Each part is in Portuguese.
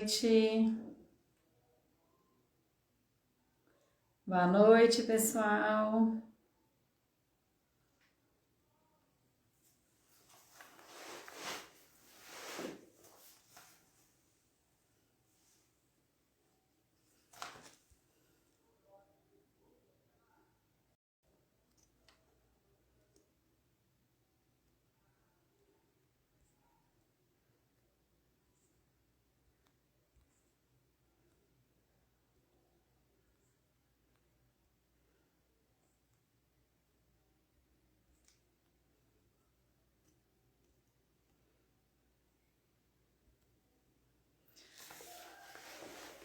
noite. Boa noite, pessoal.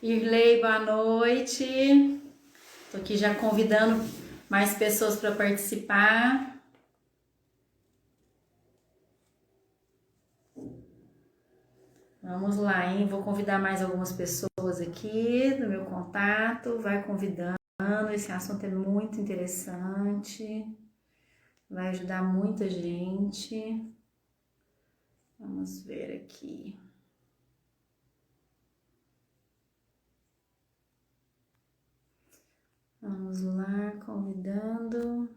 Irley, boa noite. Tô aqui já convidando mais pessoas para participar. Vamos lá, hein? Vou convidar mais algumas pessoas aqui do meu contato. Vai convidando. Esse assunto é muito interessante. Vai ajudar muita gente. Vamos ver aqui. Vamos lá, convidando.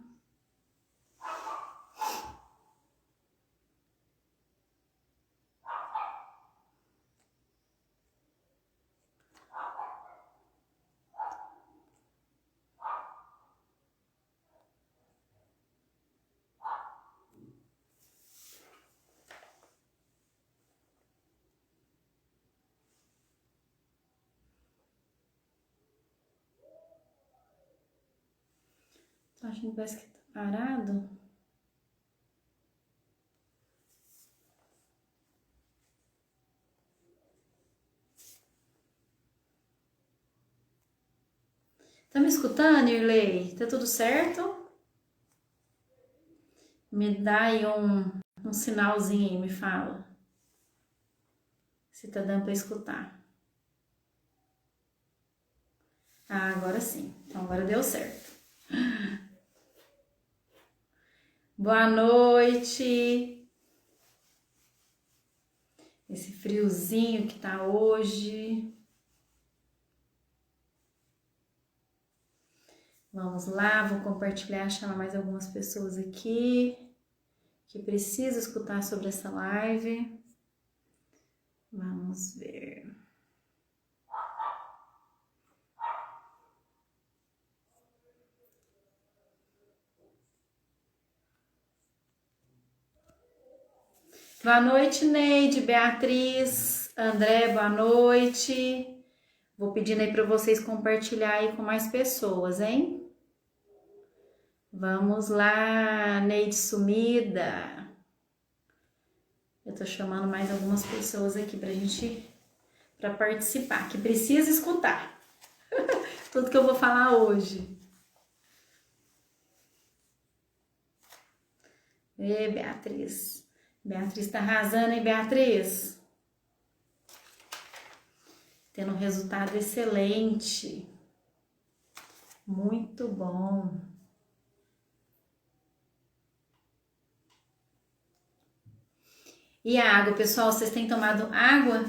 Tô achando que parece que tá parado. Tá me escutando, Irley? Tá tudo certo? Me dá aí um sinalzinho aí, me fala. Se tá dando pra escutar. Ah, agora sim. Então agora deu certo. Boa noite. Esse friozinho que tá hoje. Vamos lá, vou compartilhar, chamar mais algumas pessoas aqui que precisam escutar sobre essa live. Vamos ver. Boa noite, Neide, Beatriz, André, boa noite. Vou pedindo aí para vocês compartilhar aí com mais pessoas, hein? Vamos lá, Neide sumida. Eu tô chamando mais algumas pessoas aqui pra participar, que precisa escutar tudo que eu vou falar hoje. Ê, Beatriz. Beatriz tá arrasando, hein, Beatriz? Tendo um resultado excelente. Muito bom. E a água, pessoal, vocês têm tomado água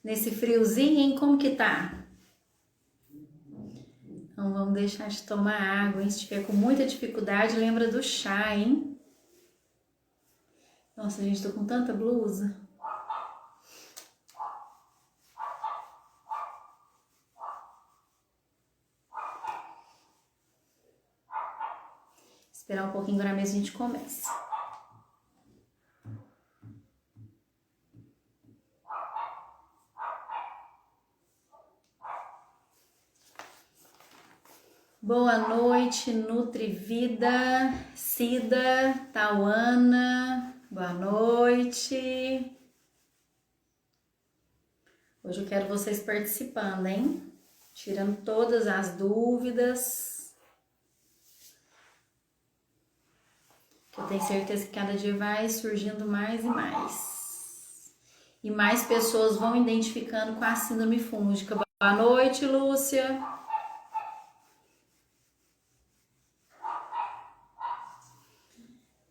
nesse friozinho, hein? Como que tá? Não vamos deixar de tomar água, hein? Se tiver com muita dificuldade, lembra do chá, hein? Nossa, gente, tô com tanta blusa. Esperar um pouquinho, agora mesmo a gente começa. Boa noite, Nutrivida, Cida, Tauana, boa noite. Hoje eu quero vocês participando, hein? Tirando todas as dúvidas. Que eu tenho certeza que cada dia vai surgindo mais e mais. E mais pessoas vão identificando com a síndrome fúngica. Boa noite, Lúcia.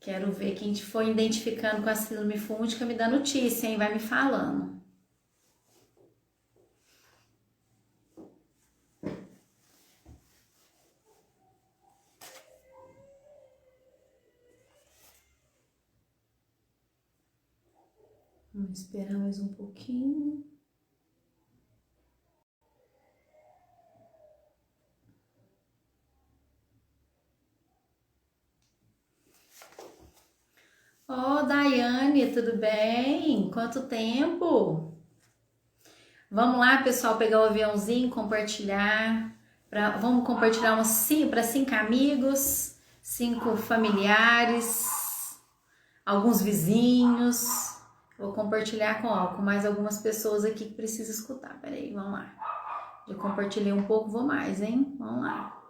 Quero ver quem for identificando com a síndrome fúngica, me dá notícia, hein? Vai me falando. Vamos esperar mais um pouquinho. Daiane, tudo bem? Quanto tempo? Vamos lá, pessoal, pegar o aviãozinho, compartilhar. Vamos compartilhar para 5 amigos, 5 familiares, alguns vizinhos. Vou compartilhar com mais algumas pessoas aqui que precisam escutar. Peraí, vamos lá. Já compartilhei um pouco, vou mais, hein? Vamos lá.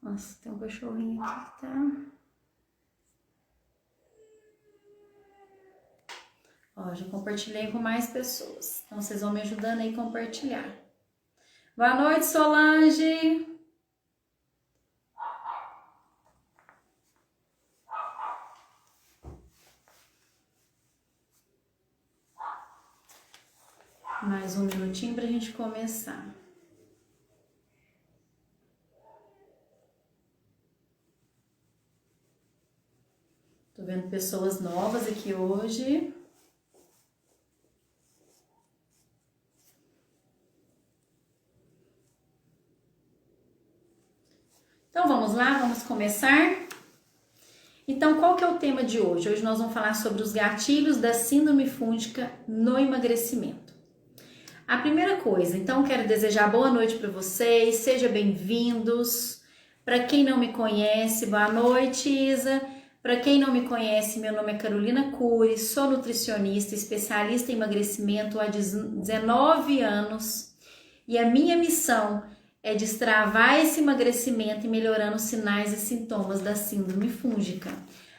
Nossa, tem um cachorrinho aqui que tá... Já compartilhei com mais pessoas. Então, vocês vão me ajudando aí a compartilhar. Boa noite, Solange! Mais um minutinho pra gente começar. Tô vendo pessoas novas aqui hoje. Então vamos lá, vamos começar? Então qual que é o tema de hoje? Hoje nós vamos falar sobre os gatilhos da síndrome fúngica no emagrecimento. A primeira coisa, então quero desejar boa noite para vocês, sejam bem-vindos. Para quem não me conhece, boa noite, Isa. Para quem não me conhece, meu nome é Carolina Cury, sou nutricionista, especialista em emagrecimento há 19 anos e a minha missão é destravar esse emagrecimento e melhorando os sinais e sintomas da síndrome fúngica.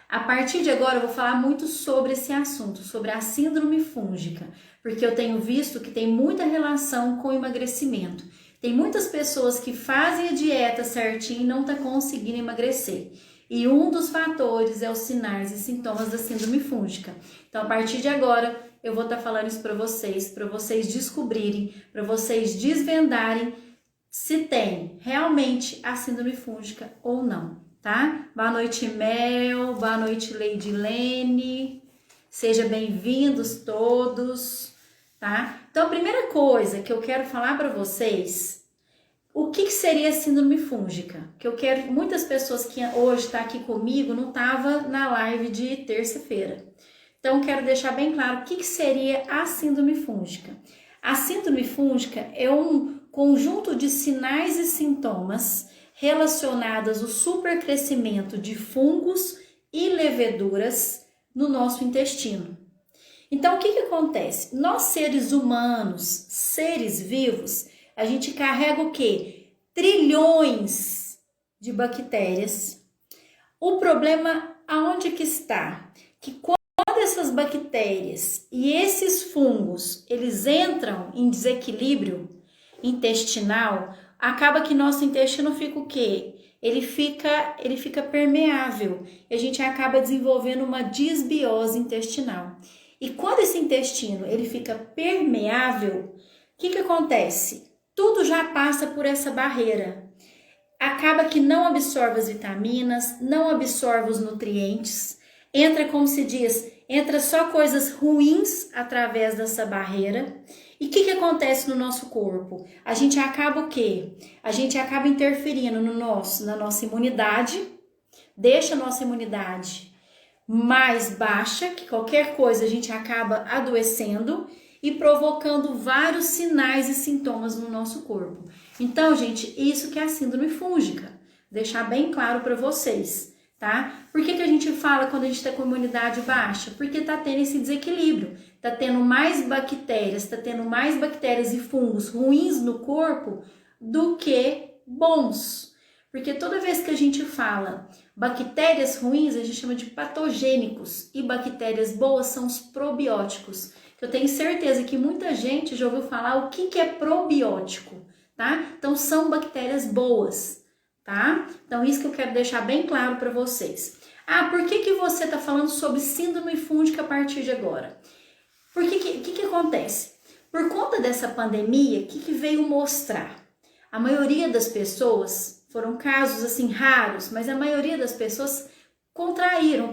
A partir de agora eu vou falar muito sobre esse assunto, sobre a síndrome fúngica, porque eu tenho visto que tem muita relação com o emagrecimento. Tem muitas pessoas que fazem a dieta certinho e não estão conseguindo emagrecer. E um dos fatores é os sinais e sintomas da síndrome fúngica. Então, a partir de agora, eu vou estar falando isso para vocês descobrirem, para vocês desvendarem se tem realmente a síndrome fúngica ou não, tá? Boa noite, Mel, boa noite, Lady Lene, sejam bem-vindos todos, tá? Então, a primeira coisa que eu quero falar para vocês, o que seria a síndrome fúngica? Que eu quero, muitas pessoas que hoje estão aqui comigo não estavam na live de terça-feira. Então, quero deixar bem claro o que seria a síndrome fúngica. A síndrome fúngica é um conjunto de sinais e sintomas relacionados ao supercrescimento de fungos e leveduras no nosso intestino. Então, o que acontece? Nós, seres humanos, seres vivos, a gente carrega o quê? Trilhões de bactérias. O problema aonde que está? Que quando essas bactérias e esses fungos, eles entram em desequilíbrio intestinal, acaba que nosso intestino fica o quê? Ele fica permeável e a gente acaba desenvolvendo uma disbiose intestinal. E quando esse intestino ele fica permeável, o que acontece? Tudo já passa por essa barreira. Acaba que não absorve as vitaminas, não absorve os nutrientes, entra, como se diz, entra só coisas ruins através dessa barreira. E o que acontece no nosso corpo? A gente acaba o quê? A gente acaba interferindo na nossa imunidade, deixa a nossa imunidade mais baixa, que qualquer coisa a gente acaba adoecendo e provocando vários sinais e sintomas no nosso corpo. Então, gente, isso que é a síndrome fúngica. Deixar bem claro para vocês, tá? Por que a gente fala quando a gente está com a imunidade baixa? Porque tá tendo esse desequilíbrio, tá tendo mais bactérias e fungos ruins no corpo do que bons. Porque toda vez que a gente fala bactérias ruins, a gente chama de patogênicos e bactérias boas são os probióticos. Eu tenho certeza que muita gente já ouviu falar o que é probiótico, tá? Então são bactérias boas, tá? Então isso que eu quero deixar bem claro para vocês. Por que você está falando sobre síndrome fúngica a partir de agora? Porque que acontece? Por conta dessa pandemia, o que veio mostrar? A maioria das pessoas, foram casos assim raros, mas a maioria das pessoas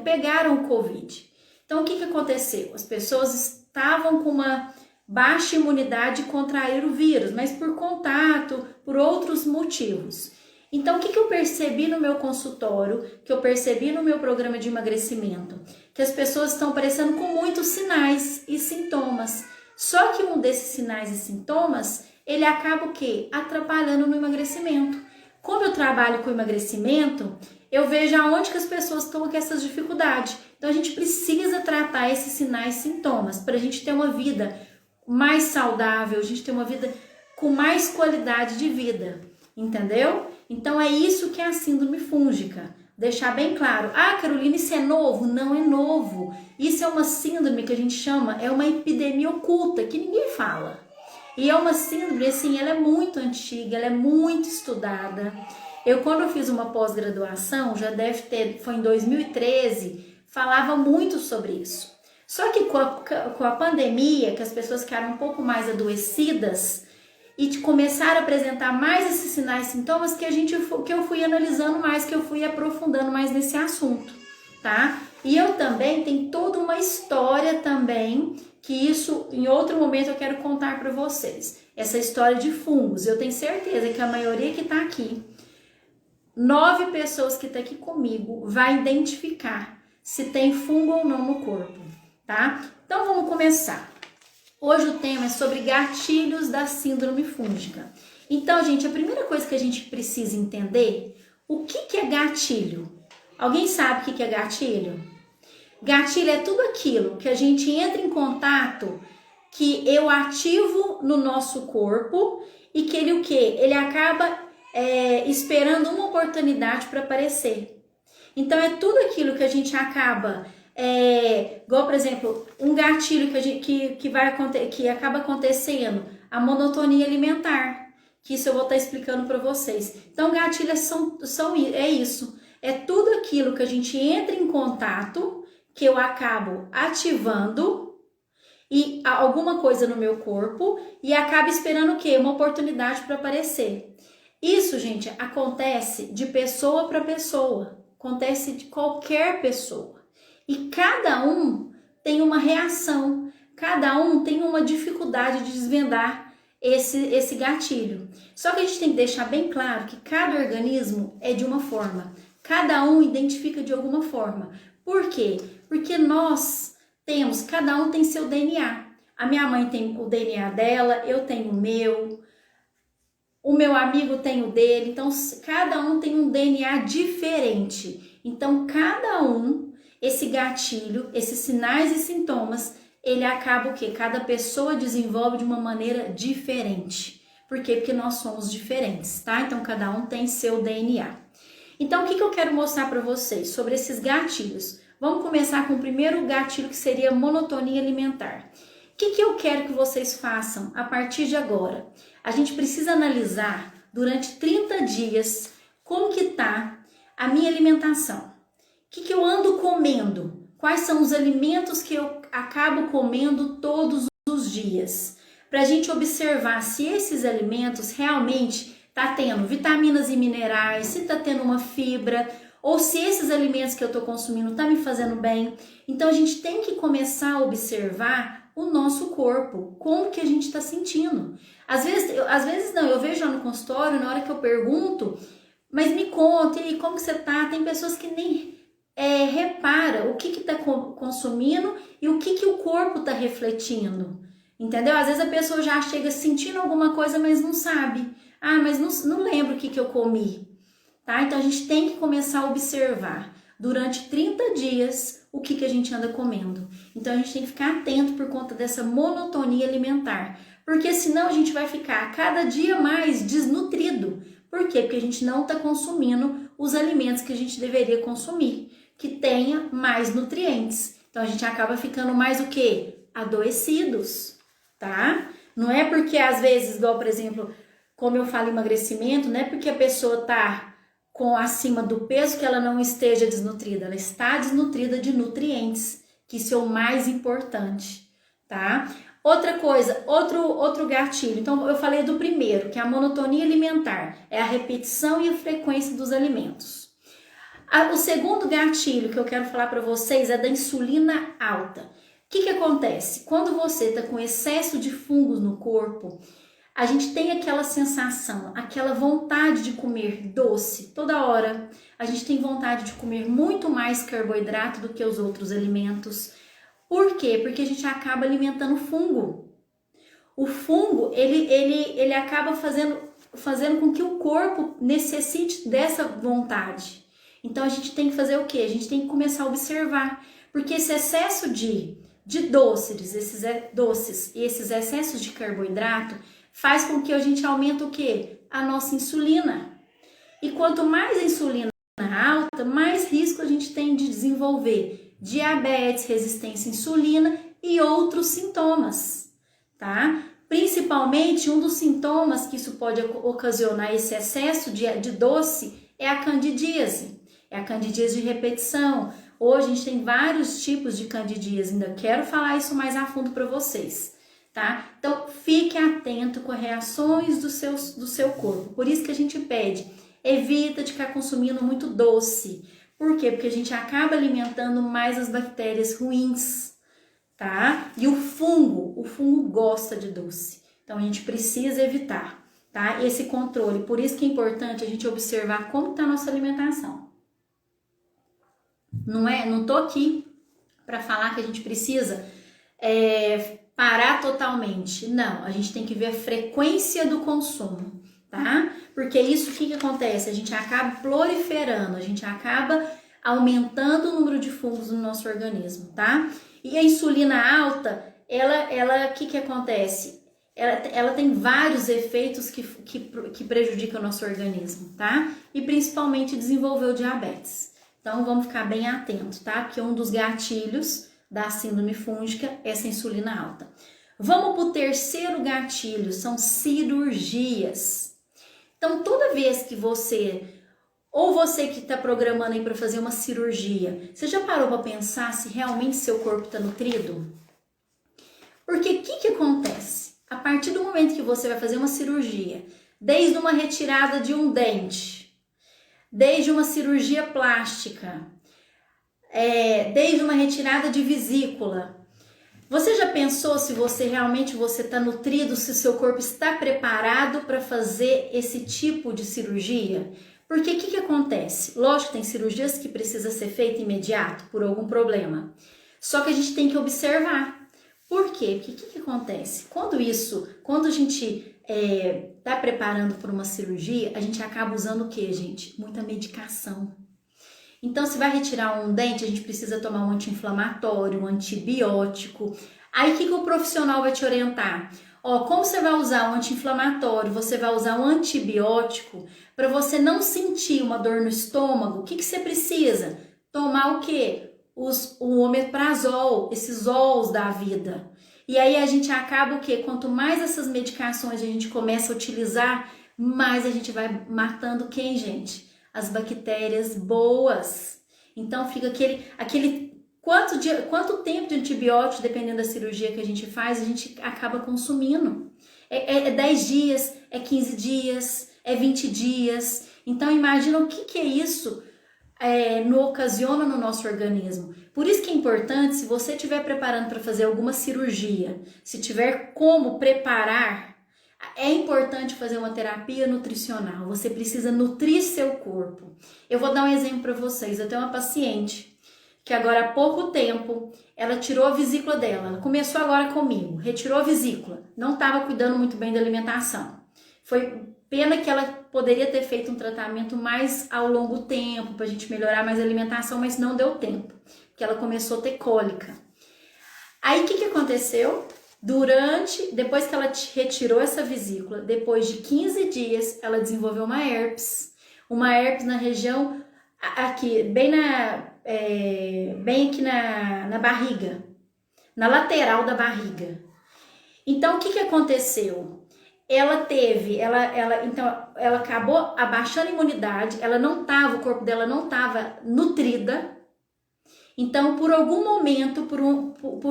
pegaram o Covid. Então, o que aconteceu? As pessoas estavam com uma baixa imunidade de contrair o vírus, mas por contato, por outros motivos. Então, o que eu percebi no meu consultório, que eu percebi no meu programa de emagrecimento? Que as pessoas estão aparecendo com muitos sinais e sintomas. Só que um desses sinais e sintomas, ele acaba o quê? Atrapalhando no emagrecimento. Como eu trabalho com emagrecimento, eu vejo aonde que as pessoas estão com essas dificuldades. Então, a gente precisa tratar esses sinais e sintomas para a gente ter uma vida mais saudável, a gente ter uma vida com mais qualidade de vida, entendeu? Então, é isso que é a síndrome fúngica. Deixar bem claro. Ah, Carolina, isso é novo? Não é novo. Isso é uma síndrome que a gente chama, é uma epidemia oculta, que ninguém fala. E é uma síndrome, assim, ela é muito antiga, ela é muito estudada. Quando eu fiz uma pós-graduação, já deve ter, foi em 2013, falava muito sobre isso. Só que com a pandemia, que as pessoas ficaram um pouco mais adoecidas e começaram a apresentar mais esses sinais e sintomas, que eu fui analisando mais, que eu fui aprofundando mais nesse assunto, tá? E eu também tenho toda uma história também, que isso em outro momento eu quero contar para vocês. Essa história de fungos. Eu tenho certeza que a maioria que tá aqui, 9 pessoas que tá aqui comigo, vai identificar se tem fungo ou não no corpo, tá? Então vamos começar. Hoje o tema é sobre gatilhos da síndrome fúngica. Então, gente, a primeira coisa que a gente precisa entender, o que é gatilho? Alguém sabe o que é gatilho? Gatilho é tudo aquilo que a gente entra em contato, que eu ativo no nosso corpo e que ele o quê? Ele acaba esperando uma oportunidade para aparecer. Então, é tudo aquilo que a gente acaba, igual, por exemplo, um gatilho que acaba acontecendo, a monotonia alimentar, que isso eu vou estar explicando para vocês. Então, gatilhos é isso, é tudo aquilo que a gente entra em contato, que eu acabo ativando e alguma coisa no meu corpo e acaba esperando o quê? Uma oportunidade para aparecer. Isso, gente, acontece de pessoa para pessoa. Acontece de qualquer pessoa. E cada um tem uma reação. Cada um tem uma dificuldade de desvendar esse gatilho. Só que a gente tem que deixar bem claro que cada organismo é de uma forma. Cada um identifica de alguma forma. Por quê? Porque cada um tem seu DNA. A minha mãe tem o DNA dela, eu tenho o meu amigo tem o dele, então cada um tem um DNA diferente. Então cada um, esse gatilho, esses sinais e sintomas, ele acaba o quê? Cada pessoa desenvolve de uma maneira diferente. Por quê? Porque nós somos diferentes, tá? Então cada um tem seu DNA. Então o que eu quero mostrar para vocês sobre esses gatilhos? Vamos começar com o primeiro gatilho, que seria monotonia alimentar. O que eu quero que vocês façam a partir de agora? A gente precisa analisar durante 30 dias como que tá a minha alimentação. O que eu ando comendo? Quais são os alimentos que eu acabo comendo todos os dias? Para a gente observar se esses alimentos realmente tá tendo vitaminas e minerais, se tá tendo uma fibra, ou se esses alimentos que eu tô consumindo tá me fazendo bem. Então a gente tem que começar a observar o nosso corpo, como que a gente tá sentindo. Às vezes não, eu vejo lá no consultório, na hora que eu pergunto, mas me conta, e aí, como que você tá? Tem pessoas que nem repara o que tá consumindo e o que o corpo tá refletindo, entendeu? Às vezes a pessoa já chega sentindo alguma coisa, mas não sabe. Ah, mas não lembro o que eu comi, tá? Então a gente tem que começar a observar durante 30 dias o que a gente anda comendo. Então a gente tem que ficar atento por conta dessa monotonia alimentar, porque senão a gente vai ficar cada dia mais desnutrido. Por quê? Porque a gente não está consumindo os alimentos que a gente deveria consumir, que tenha mais nutrientes. Então a gente acaba ficando mais o quê? Adoecidos, tá? Não é porque às vezes, igual por exemplo, como eu falo emagrecimento, não é porque a pessoa tá acima do peso que ela não esteja desnutrida, ela está desnutrida de nutrientes, que isso é o mais importante, tá? Outra coisa, outro gatilho, então eu falei do primeiro, que é a monotonia alimentar, é a repetição e a frequência dos alimentos. O segundo gatilho que eu quero falar para vocês é da insulina alta. O que acontece? Quando você está com excesso de fungos no corpo, a gente tem aquela sensação, aquela vontade de comer doce toda hora. A gente tem vontade de comer muito mais carboidrato do que os outros alimentos. Por quê? Porque a gente acaba alimentando fungo. O fungo, ele acaba fazendo com que o corpo necessite dessa vontade. Então a gente tem que fazer o quê? A gente tem que começar a observar. Porque esse excesso de doces, esses excessos de carboidrato, faz com que a gente aumente o quê? A nossa insulina. E quanto mais a insulina alta, mais risco a gente tem de desenvolver diabetes, resistência à insulina e outros sintomas, tá? Principalmente um dos sintomas que isso pode ocasionar esse excesso de doce é a candidíase. É a candidíase de repetição. Hoje a gente tem vários tipos de candidíase, ainda quero falar isso mais a fundo para vocês. Tá? Então, fique atento com as reações do seu corpo. Por isso que a gente pede, evita de ficar consumindo muito doce. Por quê? Porque a gente acaba alimentando mais as bactérias ruins, tá? E o fungo gosta de doce. Então, a gente precisa evitar, tá? Esse controle. Por isso que é importante a gente observar como está a nossa alimentação. Não tô aqui para falar que a gente precisa parar totalmente. Não, a gente tem que ver a frequência do consumo, tá? Porque isso, o que acontece? A gente acaba proliferando, a gente acaba aumentando o número de fungos no nosso organismo, tá? E a insulina alta, o que acontece? Ela tem vários efeitos que prejudicam o nosso organismo, tá? E principalmente desenvolver o diabetes. Então, vamos ficar bem atentos, tá? Porque um dos gatilhos da síndrome fúngica é essa insulina alta. Vamos para o terceiro gatilho, são cirurgias. Então, toda vez que você que está programando aí para fazer uma cirurgia, você já parou para pensar se realmente seu corpo está nutrido? Porque o que acontece? A partir do momento que você vai fazer uma cirurgia, desde uma retirada de um dente, desde uma cirurgia plástica, desde uma retirada de vesícula. Você já pensou se você realmente está nutrido, se o seu corpo está preparado para fazer esse tipo de cirurgia? Porque o que acontece? Lógico que tem cirurgias que precisa ser feita imediato por algum problema. Só que a gente tem que observar. Por quê? Porque o que acontece? Quando a gente está preparando para uma cirurgia, a gente acaba usando o quê, gente? Muita medicação. Então, se vai retirar um dente, a gente precisa tomar um anti-inflamatório, um antibiótico. Aí, o que o profissional vai te orientar? Como você vai usar um anti-inflamatório, você vai usar um antibiótico, para você não sentir uma dor no estômago, o que você precisa? Tomar o quê? O omeprazol, esses ols da vida. E aí, a gente acaba o quê? Quanto mais essas medicações a gente começa a utilizar, mais a gente vai matando quem, gente? As bactérias boas. Então fica aquele quanto tempo de antibiótico, dependendo da cirurgia que a gente faz, a gente acaba consumindo. É 10 dias, é 15 dias, é 20 dias. Então imagina o que é isso ocasiona no nosso organismo. Por isso que é importante, se você estiver preparando para fazer alguma cirurgia, se tiver como preparar, é importante fazer uma terapia nutricional. Você precisa nutrir seu corpo. Eu vou dar um exemplo para vocês. Eu tenho uma paciente que agora há pouco tempo, ela tirou a vesícula dela. Ela começou agora comigo, retirou a vesícula. Não estava cuidando muito bem da alimentação. Foi pena que ela poderia ter feito um tratamento mais ao longo tempo, para a gente melhorar mais a alimentação, mas não deu tempo, porque ela começou a ter cólica. Aí o que aconteceu? Depois que ela retirou essa vesícula, depois de 15 dias, ela desenvolveu uma herpes na região aqui, bem aqui na barriga, na lateral da barriga. Então, o que aconteceu? Ela acabou abaixando a imunidade, o corpo dela não estava nutrida. Então, por algum momento, por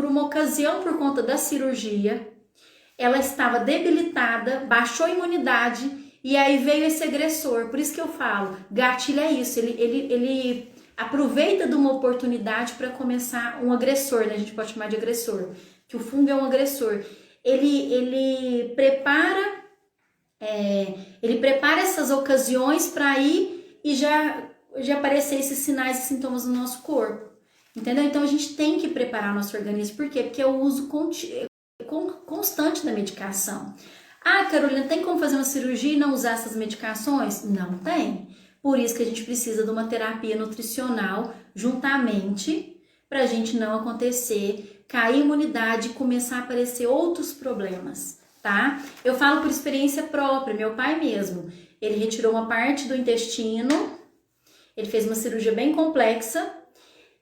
uma ocasião, por conta da cirurgia, ela estava debilitada, baixou a imunidade E aí veio esse agressor. Por isso que eu falo, gatilho é isso, ele aproveita de uma oportunidade para começar um agressor, né? A gente pode chamar de agressor, que o fungo é um agressor. Ele prepara essas ocasiões para ir e já aparecer esses sinais e sintomas no nosso corpo, entendeu? Então a gente tem que preparar nosso organismo. Por quê? Porque é o uso constante da medicação. Ah, Carolina, tem como fazer uma cirurgia e não usar essas medicações? Não tem. Por isso que a gente precisa de uma terapia nutricional juntamente, para a gente não acontecer, cair a imunidade e começar a aparecer outros problemas, tá? Eu falo por experiência própria, meu pai mesmo, ele retirou uma parte do intestino, ele fez uma cirurgia bem complexa.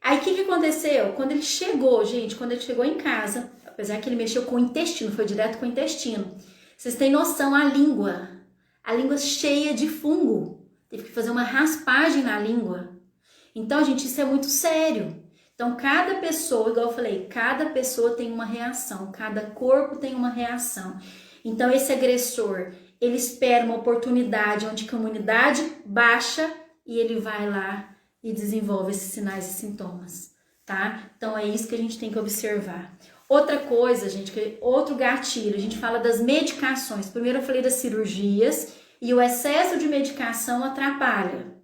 Aí o que aconteceu? Quando ele chegou, gente, quando ele chegou em casa, apesar que ele mexeu com o intestino, foi direto com o intestino, vocês têm noção, a língua cheia de fungo, teve que fazer uma raspagem na língua. Então, gente, isso é muito sério. Então, cada pessoa, igual eu falei, cada pessoa tem uma reação, cada corpo tem uma reação. Então, esse agressor, ele espera uma oportunidade onde a imunidade baixa e ele vai lá e desenvolve esses sinais e sintomas, tá? Então, é isso que a gente tem que observar. Outra coisa, gente, outro gatilho, a gente fala das medicações. Primeiro eu falei das cirurgias e o excesso de medicação atrapalha.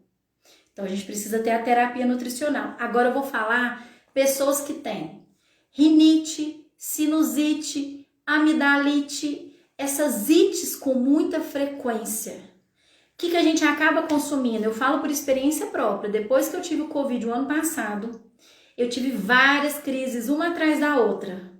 Então a gente precisa ter a terapia nutricional. Agora eu vou falar pessoas que têm rinite, sinusite, amidalite, essas ites com muita frequência. O que a gente acaba consumindo? Eu falo por experiência própria. Depois que eu tive o Covid o ano passado, eu tive várias crises, uma atrás da outra.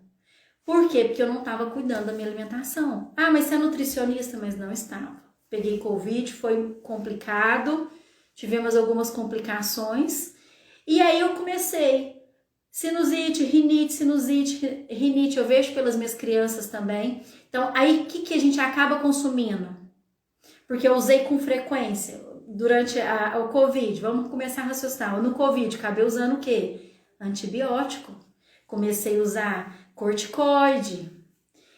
Por quê? Porque eu não estava cuidando da minha alimentação. Ah, mas você é nutricionista? Mas não estava. Peguei Covid, foi complicado, tivemos algumas complicações. E aí eu comecei. Sinusite, rinite, eu vejo pelas minhas crianças também. Então, aí o que a gente acaba consumindo? Porque eu usei com frequência durante o Covid. Vamos começar a raciocinar. No Covid, acabei usando o quê? Antibiótico. Comecei a usar corticoide.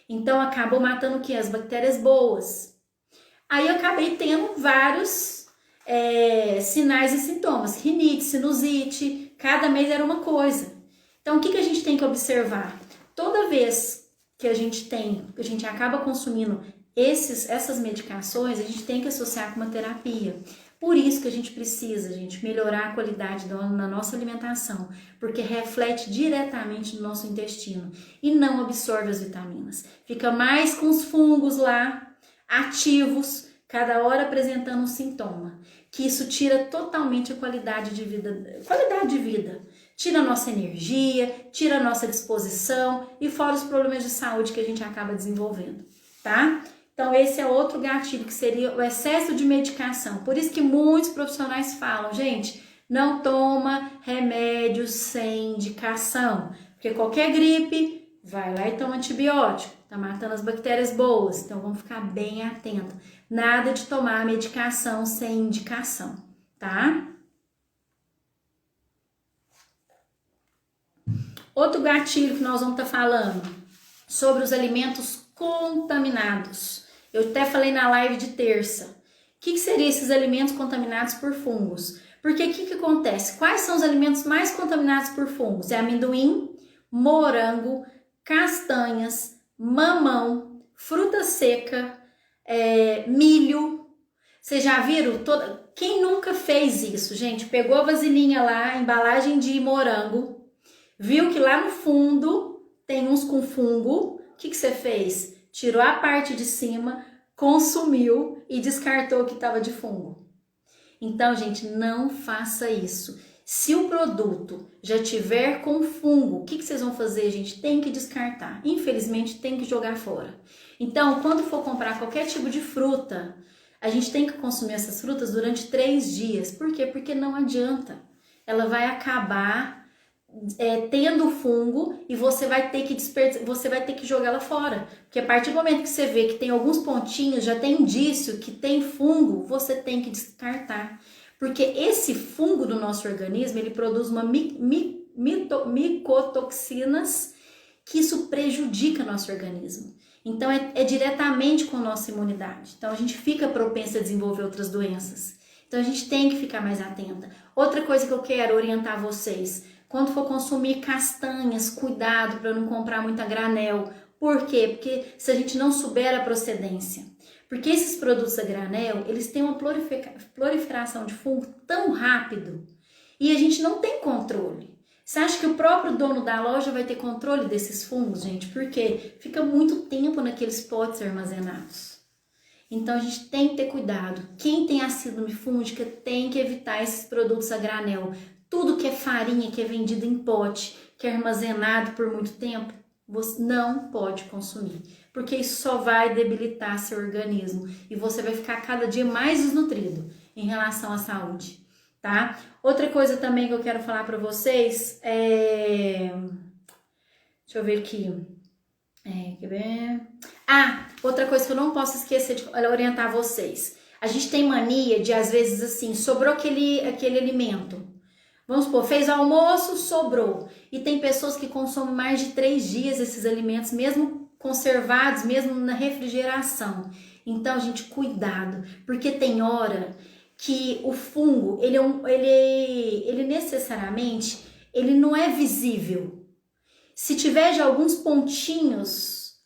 Então, acabou matando o quê? As bactérias boas. Aí, eu acabei tendo vários sinais e sintomas. Rinite, sinusite, cada mês era uma coisa. Então, o que a gente tem que observar? Toda vez que a gente acaba consumindo essas medicações, a gente tem que associar com uma terapia. Por isso que a gente precisa, gente, melhorar a qualidade na nossa alimentação, porque reflete diretamente no nosso intestino e não absorve as vitaminas. Fica mais com os fungos lá, ativos, cada hora apresentando um sintoma, que isso tira totalmente a qualidade de vida. Tira a nossa energia, tira a nossa disposição e fora os problemas de saúde que a gente acaba desenvolvendo, tá? Então, esse é outro gatilho, que seria o excesso de medicação. Por isso que muitos profissionais falam, gente, não toma remédio sem indicação. Porque qualquer gripe, vai lá e toma antibiótico. Tá matando as bactérias boas. Então, vamos ficar bem atentos. Nada de tomar medicação sem indicação, tá? Outro gatilho que nós vamos estar falando sobre os alimentos contaminados. Eu até falei na live de terça. O que seriam esses alimentos contaminados por fungos? Porque o que acontece? Quais são os alimentos mais contaminados por fungos? É amendoim, morango, castanhas, mamão, fruta seca, milho. Vocês já viram? Quem nunca fez isso, gente? Pegou a vasilhinha lá, a embalagem de morango, viu que lá no fundo tem uns com fungo. O que você fez? Tirou a parte de cima, consumiu e descartou o que estava de fungo. Então, gente, não faça isso. Se o produto já tiver com fungo, o que vocês vão fazer, gente? Tem que descartar. Infelizmente, tem que jogar fora. Então, quando for comprar qualquer tipo de fruta, a gente tem que consumir essas frutas durante 3 dias. Por quê? Porque não adianta. Ela vai acabar tendo fungo e você vai ter que jogá-la fora. Porque a partir do momento que você vê que tem alguns pontinhos, já tem indício que tem fungo, você tem que descartar. Porque esse fungo do nosso organismo, ele produz uma micotoxinas, que isso prejudica nosso organismo. Então é diretamente com a nossa imunidade. Então a gente fica propensa a desenvolver outras doenças. Então a gente tem que ficar mais atenta. Outra coisa que eu quero orientar vocês, quando for consumir castanhas, cuidado para não comprar muita granel. Por quê? Porque se a gente não souber a procedência. Porque esses produtos a granel, eles têm uma proliferação de fungo tão rápido e a gente não tem controle. Você acha que o próprio dono da loja vai ter controle desses fungos, gente? Porque fica muito tempo naqueles potes armazenados. Então a gente tem que ter cuidado. Quem tem a síndrome fúngica tem que evitar esses produtos a granel. Tudo que é farinha, que é vendido em pote, que é armazenado por muito tempo, você não pode consumir. Porque isso só vai debilitar seu organismo e você vai ficar cada dia mais desnutrido em relação à saúde, tá? Outra coisa também que eu quero falar para vocês é... Deixa eu ver aqui. Quer ver? Outra coisa que eu não posso esquecer de orientar vocês. A gente tem mania de, às vezes, assim, sobrou aquele alimento. Vamos supor, fez o almoço, sobrou. E tem pessoas que consomem mais de 3 dias esses alimentos, mesmo conservados, mesmo na refrigeração. Então, gente, cuidado, porque tem hora que o fungo, ele necessariamente, ele não é visível. Se tiver já alguns pontinhos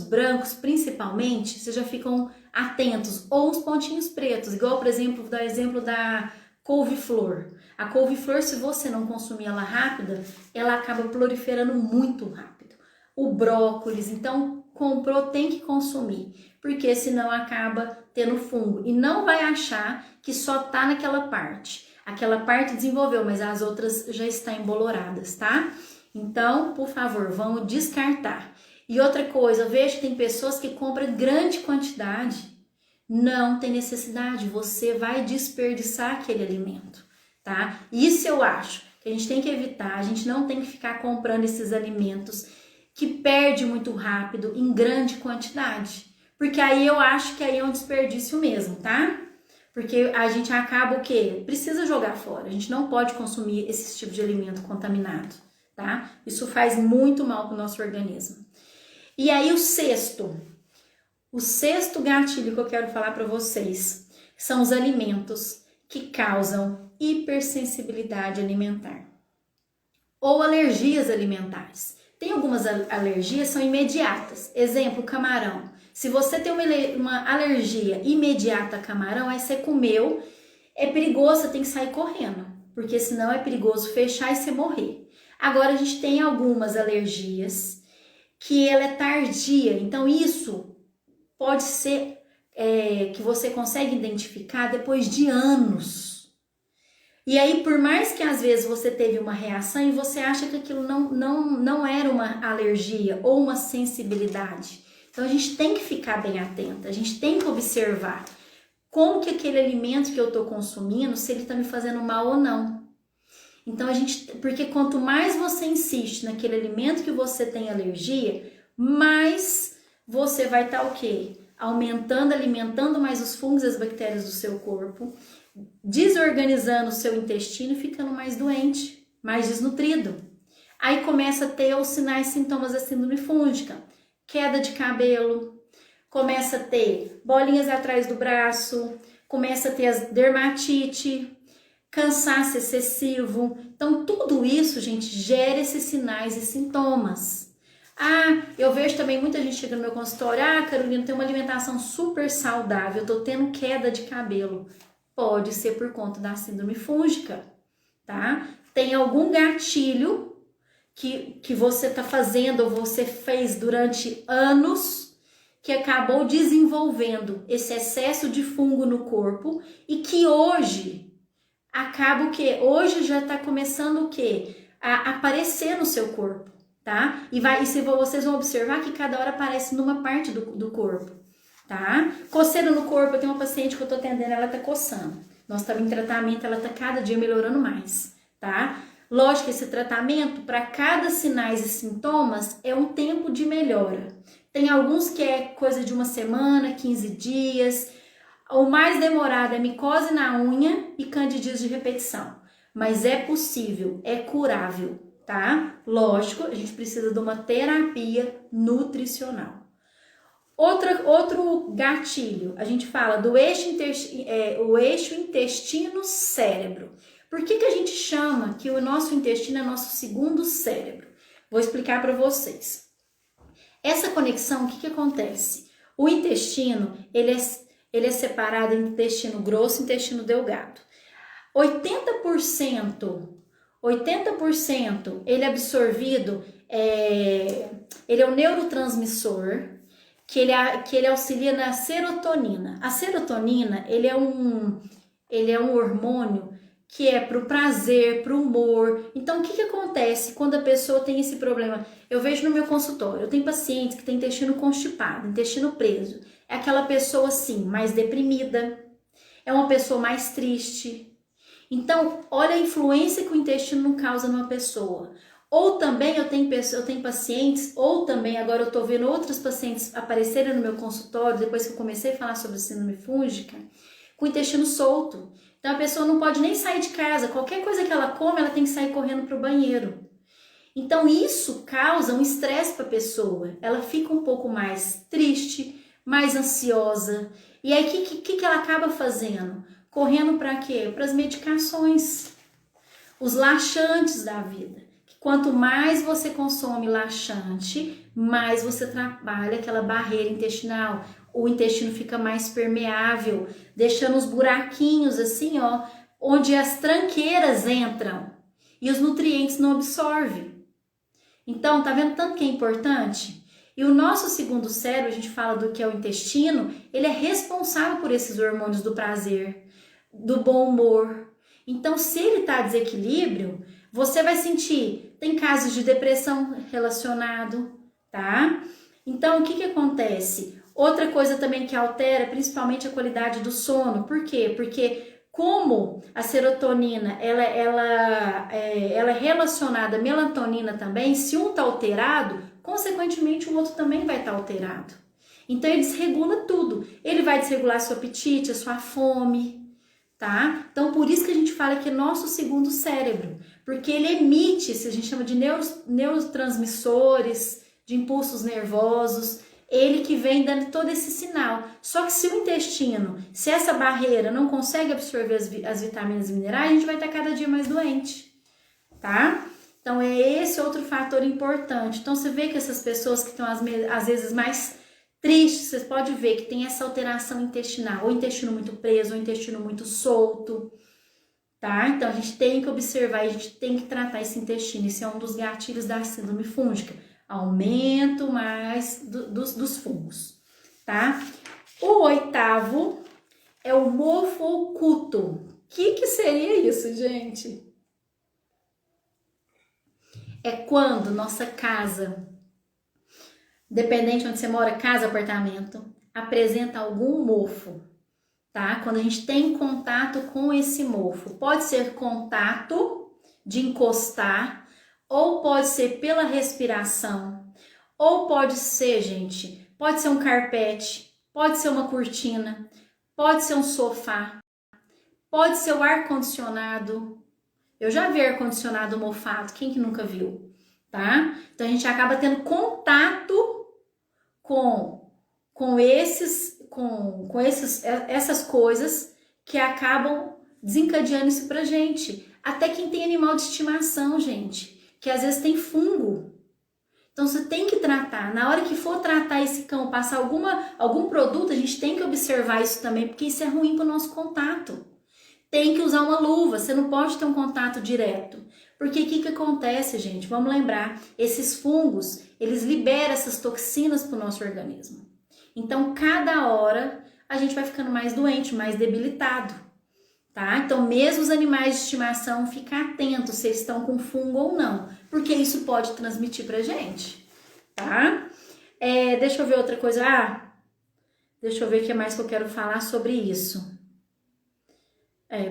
brancos, principalmente, vocês já ficam atentos. Ou uns pontinhos pretos, igual, por exemplo, dá exemplo da couve-flor. A couve-flor, se você não consumir ela rápida, ela acaba proliferando muito rápido. O brócolis, então, comprou, tem que consumir, porque senão acaba tendo fungo. E não vai achar que só tá naquela parte. Aquela parte desenvolveu, mas as outras já estão emboloradas, tá? Então, por favor, vamos descartar. E outra coisa, eu vejo que tem pessoas que compram grande quantidade. Não tem necessidade, você vai desperdiçar aquele alimento, tá? Isso eu acho que a gente tem que evitar, a gente não tem que ficar comprando esses alimentos que perde muito rápido em grande quantidade. Porque aí eu acho que aí é um desperdício mesmo, tá? Porque a gente acaba o quê? Precisa jogar fora, a gente não pode consumir esse tipo de alimento contaminado, tá? Isso faz muito mal para o nosso organismo. E aí o sexto gatilho que eu quero falar para vocês são os alimentos que causam hipersensibilidade alimentar ou alergias alimentares. Tem algumas alergias que são imediatas. Exemplo, camarão. Se você tem uma alergia imediata a camarão, aí você comeu, é perigoso, você tem que sair correndo, porque senão é perigoso fechar e você morrer. Agora a gente tem algumas alergias que ela é tardia, então isso pode ser que você consegue identificar depois de anos. E aí, por mais que às vezes você teve uma reação e você acha que aquilo não era uma alergia ou uma sensibilidade. Então a gente tem que ficar bem atenta, a gente tem que observar como que aquele alimento que eu estou consumindo, se ele está me fazendo mal ou não. Então porque quanto mais você insiste naquele alimento que você tem alergia, mais você vai estar o quê? Alimentando mais os fungos e as bactérias do seu corpo, desorganizando o seu intestino e ficando mais doente, mais desnutrido. Aí começa a ter os sinais e sintomas da síndrome fúngica, queda de cabelo, começa a ter bolinhas atrás do braço, começa a ter as dermatite, cansaço excessivo. Então tudo isso, gente, gera esses sinais e sintomas. Eu vejo também muita gente chega no meu consultório, Carolina, tem uma alimentação super saudável, eu tô tendo queda de cabelo. Pode ser por conta da síndrome fúngica, tá? Tem algum gatilho que você tá fazendo ou você fez durante anos que acabou desenvolvendo esse excesso de fungo no corpo e que hoje acaba o quê? Hoje já tá começando o quê? A aparecer no seu corpo. Tá? E vocês vão observar que cada hora aparece numa parte do corpo, tá? Coceira no corpo, eu tenho uma paciente que eu tô atendendo, ela tá coçando. Nós estamos em tratamento, ela tá cada dia melhorando mais, tá? Lógico que esse tratamento, para cada sinais e sintomas, é um tempo de melhora. Tem alguns que é coisa de 1 semana, 15 dias. O mais demorado é micose na unha e candidíase de repetição. Mas é possível, é curável. Tá? Lógico, a gente precisa de uma terapia nutricional, Outro gatilho, a gente fala do o eixo intestino-cérebro. Por que a gente chama que o nosso intestino é nosso segundo cérebro? Vou explicar para vocês. Essa conexão, o que acontece? O intestino, ele é separado em intestino grosso e intestino delgado. 80% ele é absorvido, ele é o neurotransmissor, que ele auxilia na serotonina. A serotonina, ele é um hormônio que é para o prazer, para o humor. Então, o que acontece quando a pessoa tem esse problema? Eu vejo no meu consultório, eu tenho pacientes que têm intestino constipado, intestino preso. É aquela pessoa, assim, mais deprimida, é uma pessoa mais triste. Então, olha a influência que o intestino não causa numa pessoa. Ou também eu tenho pacientes, ou também agora eu estou vendo outros pacientes aparecerem no meu consultório, depois que eu comecei a falar sobre síndrome fúngica, com o intestino solto. Então a pessoa não pode nem sair de casa, qualquer coisa que ela come, ela tem que sair correndo para o banheiro. Então isso causa um estresse para a pessoa, ela fica um pouco mais triste, mais ansiosa. E aí o que ela acaba fazendo? Correndo para quê? Para as medicações, os laxantes da vida. Quanto mais você consome laxante, mais você trabalha aquela barreira intestinal. O intestino fica mais permeável, deixando os buraquinhos assim, ó, onde as tranqueiras entram e os nutrientes não absorvem. Então, tá vendo tanto que é importante? E o nosso segundo cérebro, a gente fala do que é o intestino, ele é responsável por esses hormônios do prazer, do bom humor. Então, se ele tá desequilíbrio, você vai sentir, tem casos de depressão relacionado, tá? Então, o que acontece? Outra coisa também que altera, principalmente a qualidade do sono. Por quê? Porque como a serotonina, ela é relacionada à melatonina também, se um tá alterado, consequentemente o outro também vai estar alterado. Então, ele desregula tudo. Ele vai desregular seu apetite, a sua fome, tá? Então, por isso que a gente fala que é nosso segundo cérebro, porque ele emite, a gente chama de neurotransmissores, de impulsos nervosos, ele que vem dando todo esse sinal. Só que se o intestino, se essa barreira não consegue absorver as vitaminas e minerais, a gente vai estar cada dia mais doente, tá? Então, é esse outro fator importante. Então, você vê que essas pessoas que estão às vezes mais tristes, você pode ver que tem essa alteração intestinal, ou intestino muito preso, ou intestino muito solto, tá? Então, a gente tem que observar, a gente tem que tratar esse intestino. Esse é um dos gatilhos da síndrome fúngica. Aumento mais dos fungos, tá? O oitavo é o mofo oculto. O que seria isso, gente? É quando nossa casa, dependente de onde você mora, casa, apartamento, apresenta algum mofo, tá? Quando a gente tem contato com esse mofo. Pode ser contato de encostar, ou pode ser pela respiração, ou pode ser, gente, pode ser um carpete, pode ser uma cortina, pode ser um sofá, pode ser o ar-condicionado. Eu já vi ar-condicionado mofado, quem que nunca viu, tá? Então a gente acaba tendo contato com essas coisas que acabam desencadeando isso pra gente. Até quem tem animal de estimação, gente, que às vezes tem fungo. Então você tem que tratar. Na hora que for tratar esse cão, passar algum produto, a gente tem que observar isso também, porque isso é ruim para o nosso contato. Tem que usar uma luva, você não pode ter um contato direto. Porque o que acontece, gente? Vamos lembrar, esses fungos, eles liberam essas toxinas para o nosso organismo. Então, cada hora, a gente vai ficando mais doente, mais debilitado, tá? Então, mesmo os animais de estimação, ficar atentos se eles estão com fungo ou não, porque isso pode transmitir pra gente, tá? Deixa eu ver outra coisa. Deixa eu ver o que mais que eu quero falar sobre isso.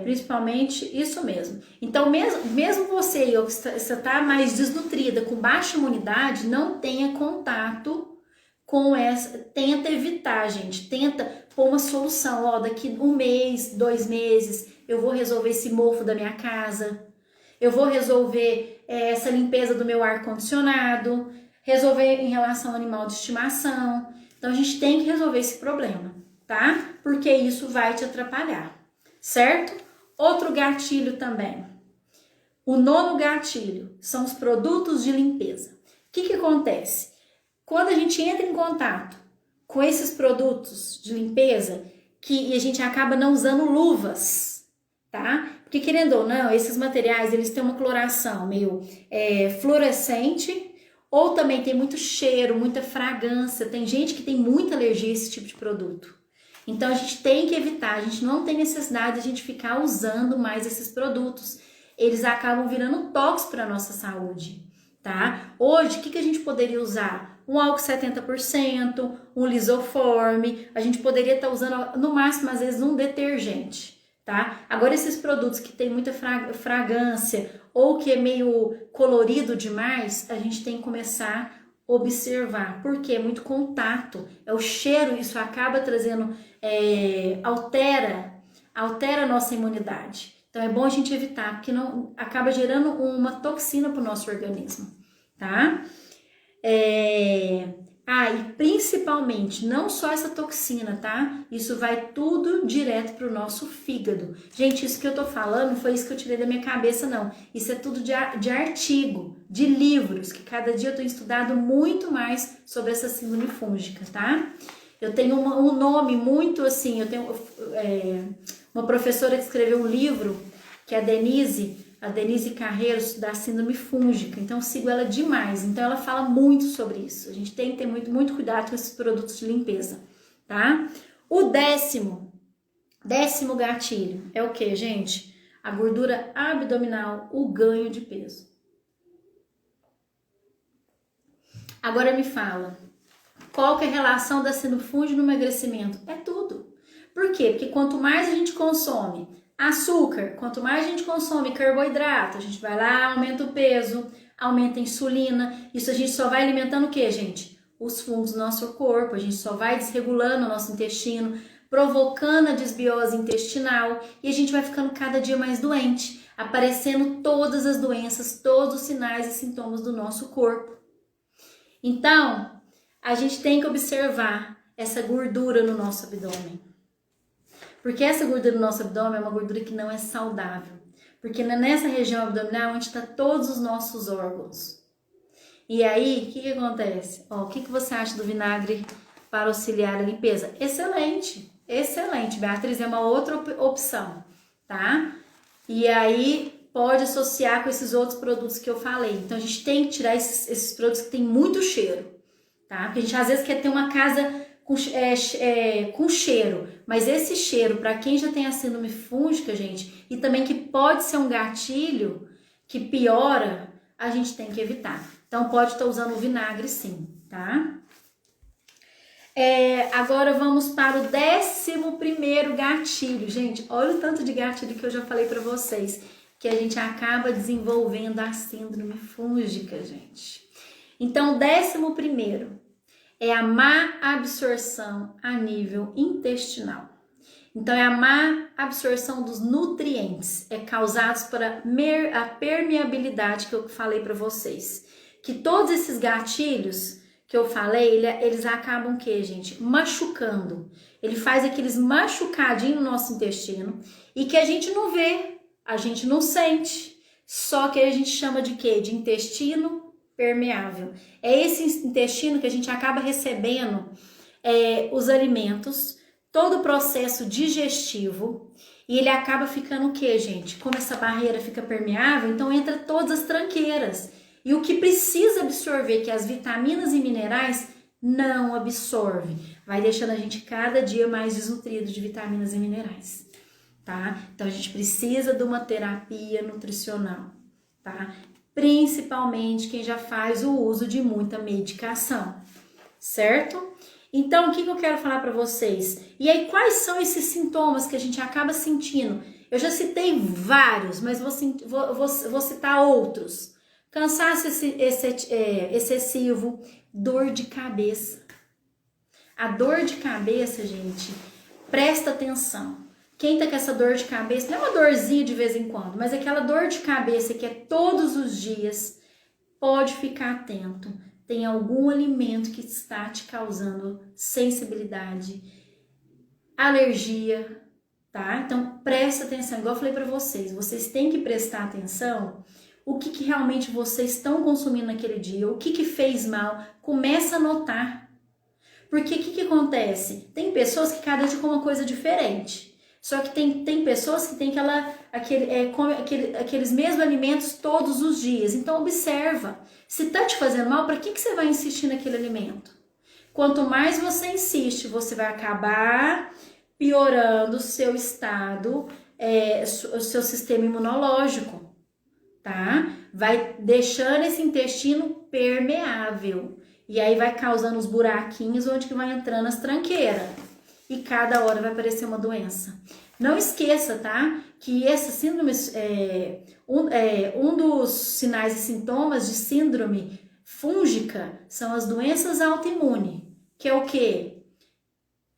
Principalmente isso mesmo. Então, mesmo você que está mais desnutrida, com baixa imunidade, não tenha contato com essa. Tenta evitar, gente. Tenta pôr uma solução. Daqui 1 mês, 2 meses, eu vou resolver esse mofo da minha casa. Eu vou resolver essa limpeza do meu ar-condicionado. Resolver em relação ao animal de estimação. Então a gente tem que resolver esse problema, tá? Porque isso vai te atrapalhar, certo? Outro gatilho também. O nono gatilho são os produtos de limpeza. O que acontece? Quando a gente entra em contato com esses produtos de limpeza, que a gente acaba não usando luvas, tá? Porque querendo ou não, esses materiais, eles têm uma coloração meio fluorescente, ou também tem muito cheiro, muita fragrância. Tem gente que tem muita alergia a esse tipo de produto. Então a gente tem que evitar, a gente não tem necessidade de a gente ficar usando mais esses produtos. Eles acabam virando tóxicos para a nossa saúde, tá? Hoje, o que a gente poderia usar? Um álcool 70%, um lisoforme, a gente poderia estar usando no máximo, às vezes, um detergente, tá? Agora, esses produtos que tem muita fragrância ou que é meio colorido demais, a gente tem que começar a observar, porque é muito contato, é o cheiro, isso acaba trazendo, altera a nossa imunidade. Então, é bom a gente evitar, porque não acaba gerando uma toxina para o nosso organismo, tá? E principalmente, não só essa toxina, tá? Isso vai tudo direto pro nosso fígado. Gente, isso que eu tô falando foi isso que eu tirei da minha cabeça, não. Isso é tudo de artigo, de livros, que cada dia eu tenho estudado muito mais sobre essa síndrome fúngica, tá? Eu tenho um nome muito assim, eu tenho uma professora que escreveu um livro, que é a Denise Carreiros, da síndrome fúngica. Então eu sigo ela demais. Então ela fala muito sobre isso. A gente tem que ter muito cuidado com esses produtos de limpeza, tá? O décimo gatilho é o que, gente? A gordura abdominal, o ganho de peso. Agora me fala, qual que é a relação da síndrome fúngica no emagrecimento? É tudo. Por quê? Porque quanto mais a gente consome açúcar, quanto mais a gente consome carboidrato, a gente vai lá, aumenta o peso, aumenta a insulina. Isso a gente só vai alimentando o que, gente? Os fungos do nosso corpo. A gente só vai desregulando o nosso intestino, provocando a desbiose intestinal e a gente vai ficando cada dia mais doente, aparecendo todas as doenças, todos os sinais e sintomas do nosso corpo. Então, a gente tem que observar essa gordura no nosso abdômen. Porque essa gordura do nosso abdômen é uma gordura que não é saudável. Porque nessa região abdominal onde está todos os nossos órgãos. E aí, o que acontece? O que você acha do vinagre para auxiliar a limpeza? Excelente, excelente. Beatriz, é uma outra opção, tá? E aí, pode associar com esses outros produtos que eu falei. Então, a gente tem que tirar esses produtos que tem muito cheiro, tá? Porque a gente às vezes quer ter uma casa com cheiro, mas esse cheiro, para quem já tem a síndrome fúngica, gente, e também que pode ser um gatilho que piora, a gente tem que evitar. Então, pode estar usando o vinagre sim, tá? Agora vamos para o 11º gatilho. Gente, olha o tanto de gatilho que eu já falei para vocês, que a gente acaba desenvolvendo a síndrome fúngica, gente. Então, 11º é a má absorção a nível intestinal. Então, é a má absorção dos nutrientes, causados por a permeabilidade que eu falei para vocês. Que todos esses gatilhos que eu falei, eles acabam o quê, gente? Machucando. Ele faz aqueles machucadinhos no nosso intestino e que a gente não vê, a gente não sente. Só que a gente chama de quê? De intestino permeável. É esse intestino que a gente acaba recebendo os alimentos, todo o processo digestivo, e ele acaba ficando o quê, gente? Como essa barreira fica permeável, então entra todas as tranqueiras. E o que precisa absorver, que é as vitaminas e minerais, não absorve. Vai deixando a gente cada dia mais desnutrido de vitaminas e minerais, tá? Então a gente precisa de uma terapia nutricional, tá? Principalmente quem já faz o uso de muita medicação, certo? Então, o que eu quero falar para vocês? E aí, quais são esses sintomas que a gente acaba sentindo? Eu já citei vários, mas vou citar outros. Cansaço excessivo, dor de cabeça. A dor de cabeça, gente, presta atenção. Quem tá com essa dor de cabeça, não é uma dorzinha de vez em quando, mas aquela dor de cabeça que é todos os dias, pode ficar atento. tem algum alimento que está te causando sensibilidade, alergia, tá? Então presta atenção, igual eu falei para vocês têm que prestar atenção o que realmente vocês estão consumindo naquele dia, o que fez mal, começa a notar. Porque o que acontece? Tem pessoas que cada dia comem uma coisa diferente. Só que tem pessoas que tem come aqueles mesmos alimentos todos os dias. Então observa, se tá te fazendo mal, para que você vai insistir naquele alimento? Quanto mais você insiste, você vai acabar piorando o seu estado, o seu sistema imunológico, tá? Vai deixando esse intestino permeável. E aí vai causando os buraquinhos onde que vai entrando as tranqueiras. E cada hora vai aparecer uma doença. Não esqueça, tá? Que essa síndrome um dos sinais e sintomas de síndrome fúngica são as doenças autoimunes, que é o quê?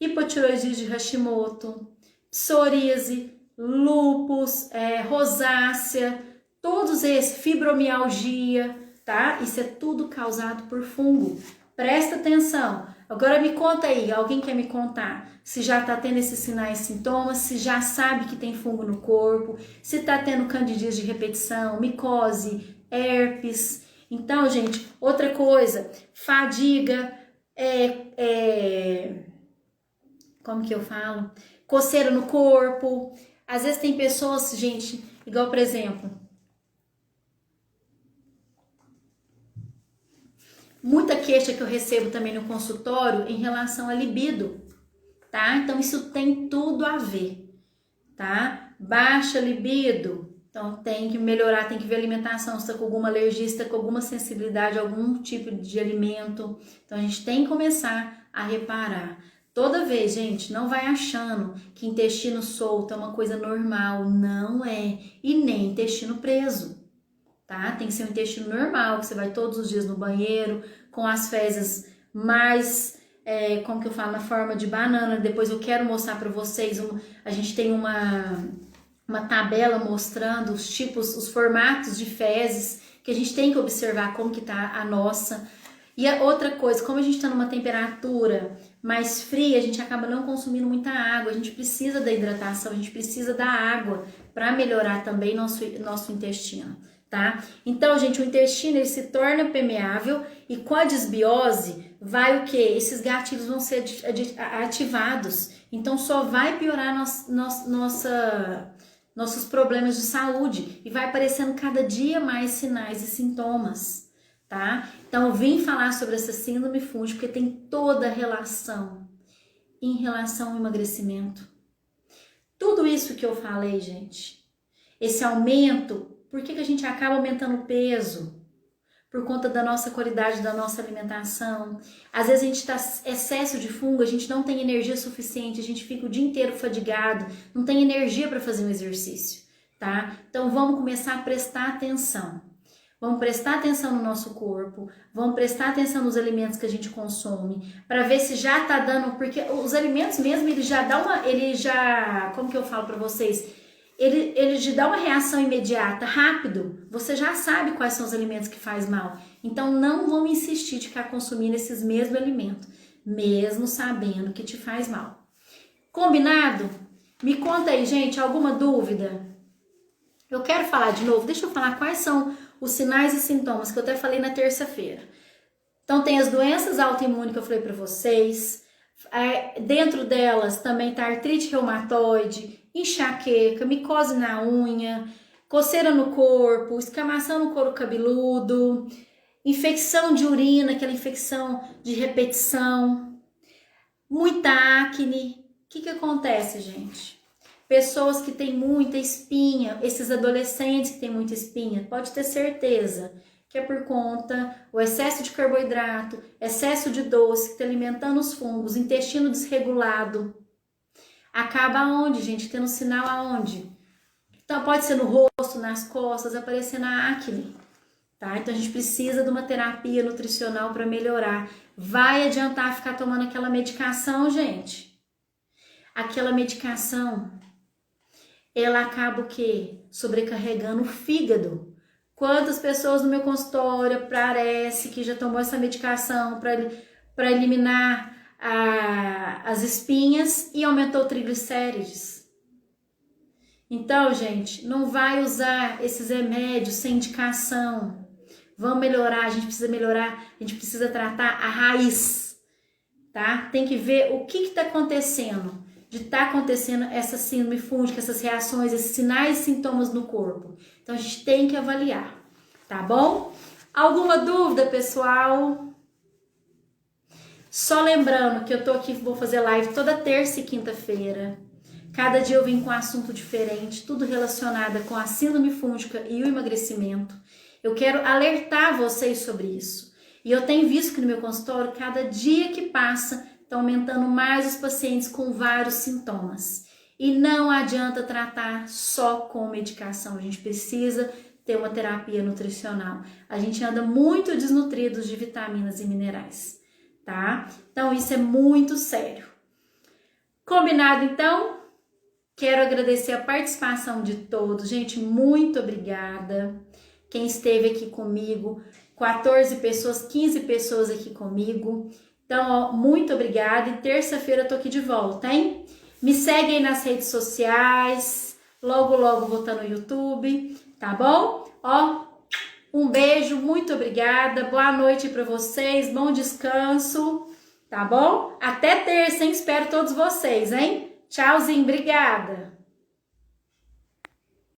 Hipotireoidite de Hashimoto, psoríase, lúpus, rosácea, todos esses, fibromialgia, tá? Isso é tudo causado por fungo. Presta atenção. Agora me conta aí, alguém quer me contar se já tá tendo esses sinais e sintomas, se já sabe que tem fungo no corpo, se tá tendo candidíase de repetição, micose, herpes. Então, gente, outra coisa, fadiga, como que eu falo? Coceira no corpo. Às vezes tem pessoas, gente, igual por exemplo, muita queixa que eu recebo também no consultório em relação à libido, tá? Então isso tem tudo a ver, tá? Baixa libido, então tem que melhorar, tem que ver a alimentação, se tá com alguma alergia, se tá com alguma sensibilidade a algum tipo de alimento. Então a gente tem que começar a reparar. Toda vez, gente, não vai achando que intestino solto é uma coisa normal, não é, e nem intestino preso. Tá? Tem que ser um intestino normal, que você vai todos os dias no banheiro, com as fezes mais, como que eu falo, na forma de banana. Depois eu quero mostrar para vocês, a gente tem uma tabela mostrando os tipos, os formatos de fezes, que a gente tem que observar como que tá a nossa. E a outra coisa, como a gente está numa temperatura mais fria, a gente acaba não consumindo muita água, a gente precisa da hidratação, a gente precisa da água para melhorar também nosso intestino. Tá? Então, gente, o intestino ele se torna permeável e com a desbiose vai o que? Esses gatilhos vão ser ativados. Então, só vai piorar nossos problemas de saúde e vai aparecendo cada dia mais sinais e sintomas, tá? Então, eu vim falar sobre essa síndrome fúngica porque tem toda a relação em relação ao emagrecimento. Tudo isso que eu falei, gente, esse aumento. Por que a gente acaba aumentando o peso? Por conta da nossa qualidade da nossa alimentação. Às vezes a gente está excesso de fungo, a gente não tem energia suficiente, a gente fica o dia inteiro fadigado, não tem energia para fazer um exercício, tá? Então vamos começar a prestar atenção. Vamos prestar atenção no nosso corpo, vamos prestar atenção nos alimentos que a gente consome, para ver se já tá dando, porque os alimentos mesmo, como que eu falo para vocês? Ele te dá uma reação imediata, rápido, você já sabe quais são os alimentos que faz mal. Então não vamos insistir de ficar consumindo esses mesmos alimentos, mesmo sabendo que te faz mal. Combinado? Me conta aí, gente, alguma dúvida? Eu quero falar de novo, deixa eu falar quais são os sinais e sintomas que eu até falei na terça-feira. Então tem as doenças autoimunes que eu falei para vocês, dentro delas também tá artrite reumatoide, enxaqueca, micose na unha, coceira no corpo, escamação no couro cabeludo, infecção de urina, aquela infecção de repetição, muita acne. O que acontece, gente? Pessoas que têm muita espinha, esses adolescentes que têm muita espinha, pode ter certeza que é por conta o excesso de carboidrato, excesso de doce, que está alimentando os fungos, intestino desregulado. Acaba aonde, gente? Tendo sinal aonde? Então pode ser no rosto, nas costas, aparecendo a acne, tá? Então a gente precisa de uma terapia nutricional para melhorar. Vai adiantar ficar tomando aquela medicação, gente? Aquela medicação, ela acaba o quê? Sobrecarregando o fígado. Quantas pessoas no meu consultório parece que já tomou essa medicação para eliminar as espinhas e aumentou o triglicérides? Então, gente, não vai usar esses remédios sem indicação. Vamos melhorar, a gente precisa melhorar, a gente precisa tratar a raiz, tá? Tem que ver o que está acontecendo, de estar acontecendo essa síndrome fúngica, essas reações, esses sinais e sintomas no corpo. Então, a gente tem que avaliar, tá bom? Alguma dúvida, pessoal? Só lembrando que eu tô aqui, vou fazer live toda terça e quinta-feira. Cada dia eu venho com um assunto diferente, tudo relacionado com a síndrome fúngica e o emagrecimento. Eu quero alertar vocês sobre isso. E eu tenho visto que no meu consultório, cada dia que passa, está aumentando mais os pacientes com vários sintomas. E não adianta tratar só com medicação, a gente precisa ter uma terapia nutricional. A gente anda muito desnutridos de vitaminas e minerais, tá? Então isso é muito sério. Combinado então? Quero agradecer a participação de todos, gente, muito obrigada. Quem esteve aqui comigo, 14 pessoas, 15 pessoas aqui comigo. Então, ó, muito obrigada e terça-feira eu tô aqui de volta, hein? Me segue aí nas redes sociais, logo vou estar no YouTube, tá bom? Ó, um beijo, muito obrigada, boa noite para vocês, bom descanso, tá bom? Até terça, hein? Espero todos vocês, hein? Tchauzinho, obrigada!